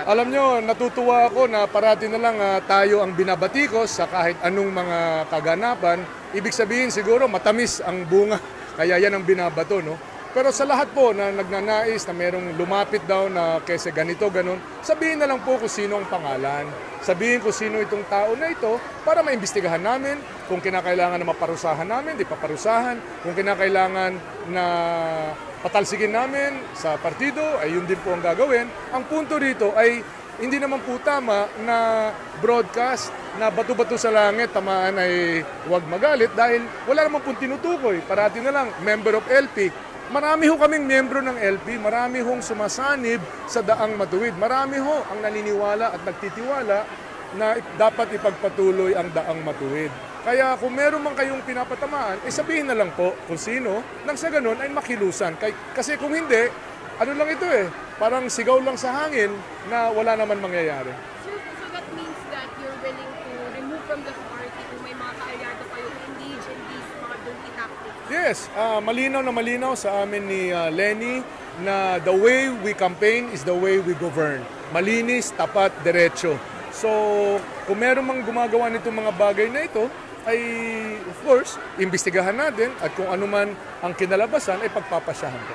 Alam nyo, natutuwa ako na parati na lang tayo ang binabatikos sa kahit anong mga kaganapan. Ibig sabihin siguro matamis ang bunga, kaya yan ang binabato, no? Pero sa lahat po na nagnanais na merong lumapit daw na kesa ganito, ganun, sabihin na lang po kung sino ang pangalan. Sabihin kung sino itong tao na ito para maimbestigahan namin. Kung kinakailangan na maparusahan namin, di paparusahan. Kung kinakailangan na patalsigin namin sa partido, ay yun din po ang gagawin. Ang punto rito ay hindi naman po tama na broadcast na bato-bato sa langit, tamaan ay huwag magalit dahil wala naman pong tinutukoy. Parati na lang, member of LP. Marami ho kaming miyembro ng LP, marami hong sumasanib sa daang matuwid. Marami ho ang naniniwala at nagtitiwala na dapat ipagpatuloy ang daang matuwid. Kaya kung meron man kayong pinapatamaan, sabihin na lang po kung sino, nang sa ganun ay makilusan. Kasi kung hindi, ano lang ito parang sigaw lang sa hangin na wala naman mangyayari. So that means that you're willing to remove from the party kung may mga kaalyado kayo to engage in these mga dirty tactics? Yes, malinaw na malinaw sa amin ni Lenny na the way we campaign is the way we govern. Malinis, tapat, diretso. So, kung meron mang gumagawa nitong mga bagay na ito, ay of course, imbestigahan natin at kung ano man ang kinalabasan ay pagpapasyahan ko.